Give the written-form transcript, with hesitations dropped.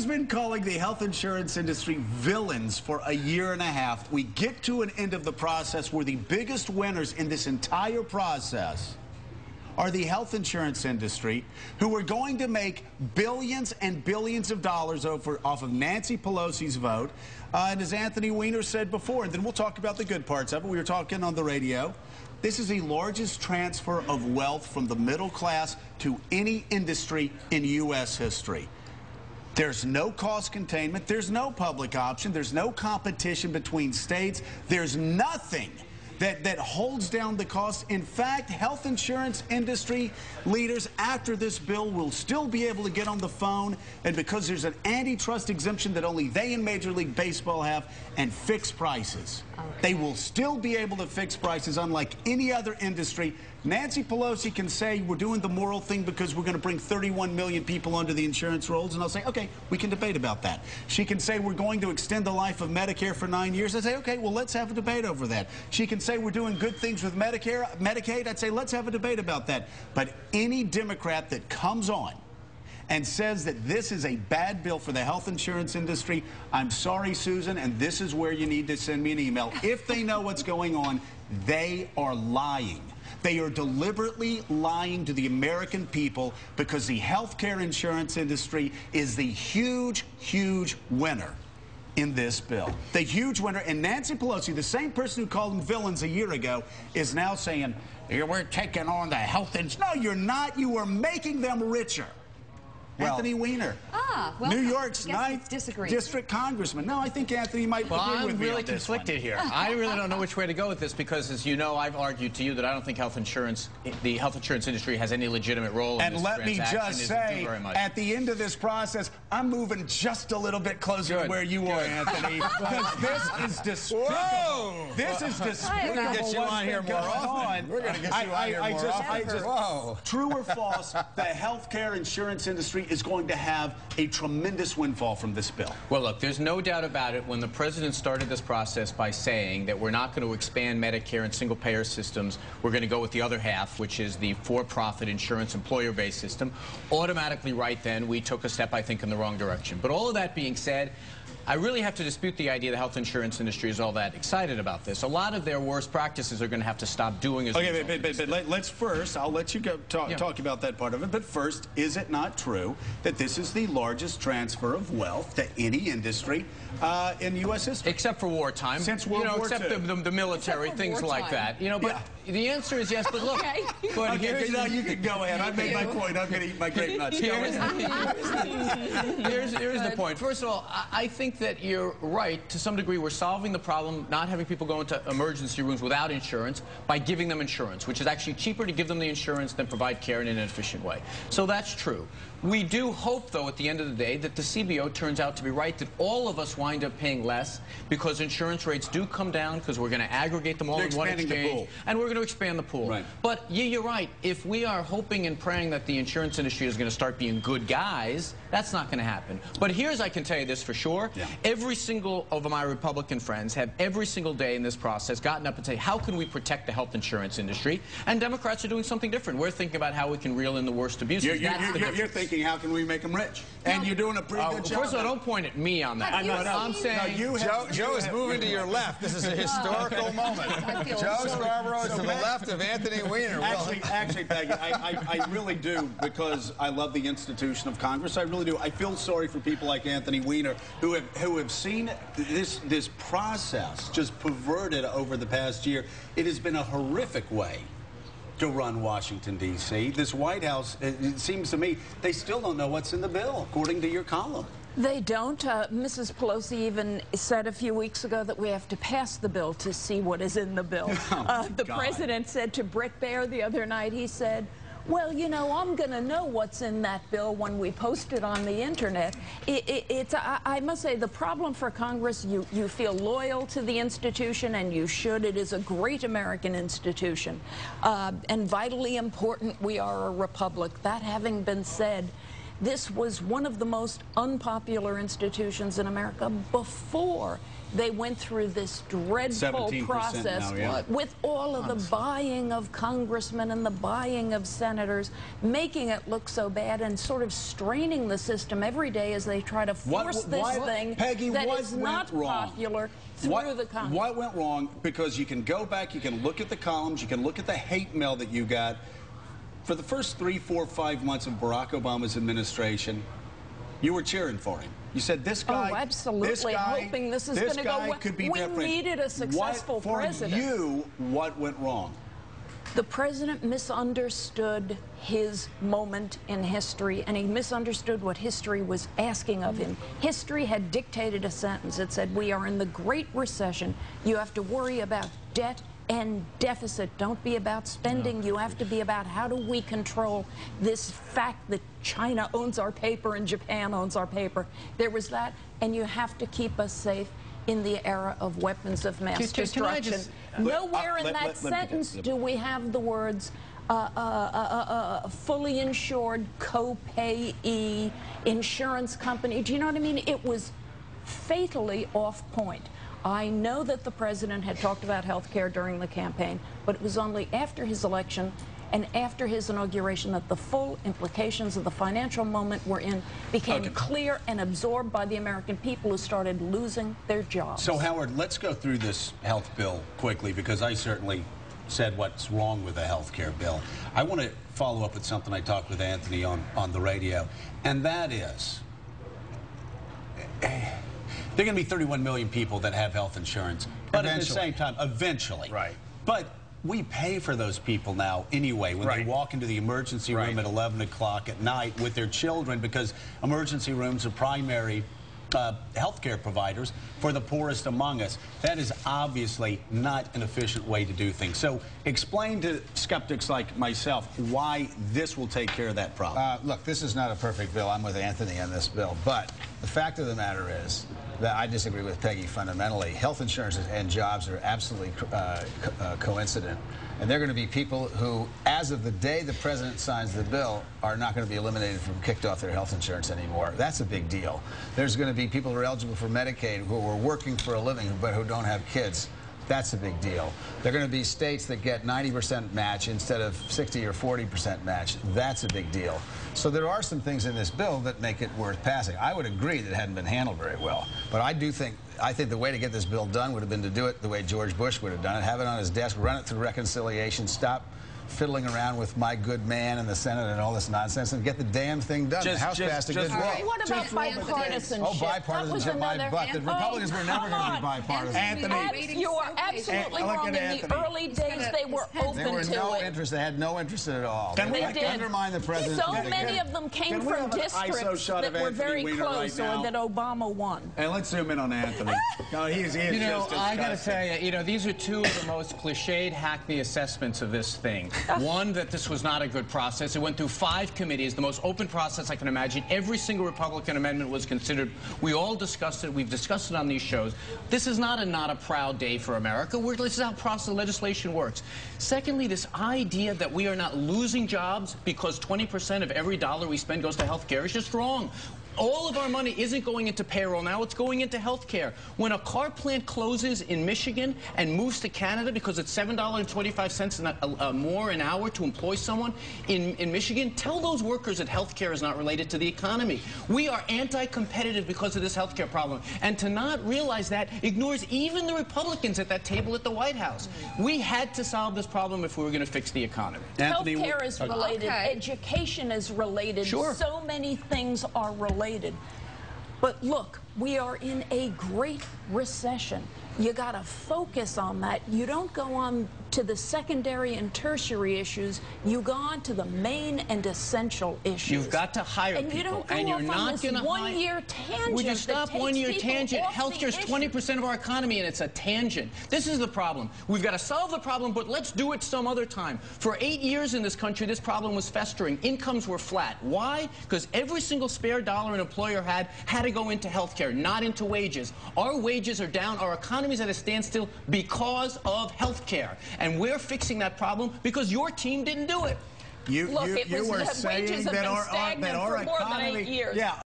been calling the health insurance industry villains for a year and a half. We get to an end of the process where the biggest winners in this entire process are the health insurance industry, who are going to make billions and billions of dollars off of Nancy Pelosi's vote. And as Anthony Weiner said before, and then we'll talk about the good parts of it. We were talking on the radio. This is the largest transfer of wealth from the middle class to any industry in U.S. history. There's no cost containment. There's no public option. There's no competition between states. There's nothing that holds down the cost. In fact, health insurance industry leaders after this bill will still be able to get on the phone, and because there's an antitrust exemption that only they in Major League Baseball have, and fix prices. Okay. They will still be able to fix prices unlike any other industry. Nancy Pelosi can say we're doing the moral thing because we're going to bring 31 million people under the insurance rolls, and I'll say, okay, we can debate about that. She can say we're going to extend the life of Medicare for 9 years. I say, okay, well, let's have a debate over that. She can say we're doing good things with Medicaid. I'd say let's have a debate about that. But any Democrat that comes on and says that this is a bad bill for the health insurance industry, I'm sorry, Susan, and this is where you need to send me an email. If they know what's going on, they are lying. They are deliberately lying to the American people because the healthcare insurance industry is the huge, huge winner in this bill. The huge winner. And Nancy Pelosi, the same person who called them villains a year ago, is now saying, we're taking on the health insurance. No, you're not. You are making them richer. Well, Anthony Weiner, well, New York's 9th District Congressman. No, I think Anthony might agree with me on this one. I'm really conflicted here. I really don't know which way to go with this because, as you know, I've argued to you that I don't think the health insurance industry has any legitimate role in this transaction. And let me just say, at the end of this process, I'm moving just a little bit closer to where you are, Anthony, because this is despicable. Whoa. This is despicable. We're going to get you on here more often. We're going to get you on here more often. Whoa. True or false, the healthcare insurance industry is going to have a tremendous windfall from this bill. Well, look, there's no doubt about it. When the president started this process by saying that we're not going to expand Medicare and single-payer systems, we're going to go with the other half, which is the for-profit insurance employer-based system, automatically right then we took a step, I think, in the wrong direction. But all of that being said, I really have to dispute the idea the health insurance industry is all that excited about this. A lot of their worst practices are going to have to stop doing as a result. Okay, but let's first, I'll let you go talk about that part of it, but first, is it not true that this is the largest transfer of wealth to any industry in U.S. history? Except for wartime. Since World War II. Except the military, things like that. You know, but the answer is yes, but look. But here's, you can go ahead. I made my point. I'm going to eat my grape nuts. Here's the point. First of all, I think that you're right. To some degree, we're solving the problem, not having people go into emergency rooms without insurance, by giving them insurance, which is actually cheaper to give them the insurance than provide care in an efficient way. So that's true. We do hope, though, at the end of the day, that the CBO turns out to be right, that all of us wind up paying less because insurance rates do come down because we're going to aggregate them all in one exchange, and we're going to expand the pool. Right. But you're right. If we are hoping and praying that the insurance industry is going to start being good guys, that's not going to happen. But here's, I can tell you this for sure. Yeah. Every single of my Republican friends have every single day in this process gotten up and say, how can we protect the health insurance industry? And Democrats are doing something different. We're thinking about how we can reel in the worst abuses. You're thinking, how can we make them rich? And you're doing a pretty good job. First of all, don't point at me on that. I'm saying Joe is moving to your left. This is a historical moment. Joe Scarborough is to the left of Anthony Weiner. Actually, Peggy, I really do, because I love the institution of Congress. I really do. I feel sorry for people like Anthony Weiner who have seen this process just perverted over the past year. It has been a horrific way to run Washington, D.C. This White House, it seems to me, they still don't know what's in the bill, according to your column. They don't. Mrs. Pelosi even said a few weeks ago that we have to pass the bill to see what is in the bill. The president said to Bret Baier the other night, he said, well, you know, I'm going to know what's in that bill when we post it on the internet. I must say, the problem for Congress, you feel loyal to the institution, and you should. It is a great American institution and vitally important. We are a republic. That having been said, This was one of the most unpopular institutions in America before they went through this dreadful process now, yeah. with all of the buying of congressmen and the buying of senators, making it look so bad and sort of straining the system every day as they try to force this thing Peggy, that is not popular through the Congress. What went wrong? Because you can go back, you can look at the columns, you can look at the hate mail that you got. For the first 3, 4, 5 months of Barack Obama's administration, you were cheering for him. You said this guy, oh, absolutely, hoping this is going to go well. Could be we different. Needed a successful president. For you, what went wrong? The president misunderstood his moment in history, and he misunderstood what history was asking of him. History had dictated a sentence. It said, we are in the Great Recession. You have to worry about debt and deficit. Don't be about spending. You have to be about how do we control this fact that China owns our paper and Japan owns our paper. There was that, and you have to keep us safe in the era of weapons of mass destruction. Nowhere in that sentence do we have the words fully insured, co-payee, insurance company. Do you know what I mean? It was fatally off point. I know that the president had talked about health care during the campaign, but it was only after his election and after his inauguration that the full implications of the financial moment we're in became clear and absorbed by the American people, who started losing their jobs. So, Howard, let's go through this health bill quickly, because I certainly said what's wrong with the health care bill. I want to follow up with something I talked with Anthony on the radio, and that is, there are going to be 31 million people that have health insurance, but at the same time, eventually. Right. But we pay for those people now anyway when they walk into the emergency room at 11 o'clock at night with their children, because emergency rooms are primary health care providers for the poorest among us. That is obviously not an efficient way to do things. So explain to skeptics like myself why this will take care of that problem. Look, this is not a perfect bill. I'm with Anthony on this bill. But the fact of the matter is that I disagree with Peggy fundamentally. Health insurance and jobs are absolutely coincident. And they're going to be people who, as of the day the president signs the bill, are not going to be eliminated from kicked off their health insurance anymore. That's a big deal. There's going to be people who are eligible for Medicaid who are working for a living but who don't have kids. That's a big deal. There are going to be states that get 90% match instead of 60 or 40% match. That's a big deal. So there are some things in this bill that make it worth passing. I would agree that it hadn't been handled very well. But I think the way to get this bill done would have been to do it the way George Bush would have done it, have it on his desk, run it through reconciliation, stop fiddling around with my good man in the Senate and all this nonsense, and get the damn thing done. The House passed a good law. What about bipartisanship? Oh, bipartisanship, my butt. The Republicans were never going to be bipartisan. Anthony, you are absolutely wrong. In the early days, they were open to it. They were no interest. They had no interest in it at all. They did. Undermine the president. So many of them came from districts that were very close, or that Obama won. And let's zoom in on Anthony. You know, I got to tell you, these are two of the most cliched, hackney assessments of this thing. One, that this was not a good process. It went through 5 committees, the most open process I can imagine. Every single Republican amendment was considered. We all discussed it. We've discussed it on these shows. This is not a proud day for America. This is how process legislation works. Secondly, this idea that we are not losing jobs because 20% of every dollar we spend goes to health care is just wrong. All of our money isn't going into payroll now, it's going into health care. When a car plant closes in Michigan and moves to Canada because it's $7.25 more an hour to employ someone in Michigan, tell those workers that health care is not related to the economy. We are anti-competitive because of this health care problem. And to not realize that ignores even the Republicans at that table at the White House. We had to solve this problem if we were going to fix the economy. Health care is related. Education is related. Sure. So many things are related. But look, we are in a great recession. You got to focus on that. You don't go on to the secondary and tertiary issues. You go on to the main and essential issues. You've got to hire people, you don't go and you're off not on this one-year tangent. Would you stop one-year tangent? Healthcare is 20% of our economy, and it's a tangent. This is the problem. We've got to solve the problem, but let's do it some other time. For 8 years in this country, this problem was festering. Incomes were flat. Why? Because every single spare dollar an employer had to go into healthcare, not into wages. Our wages are down. Our economy is at a standstill because of health care. And we're fixing that problem because your team didn't do it. Look, it was, were wages saying have that been our stagnant that our for more than economy, 8 years. yeah,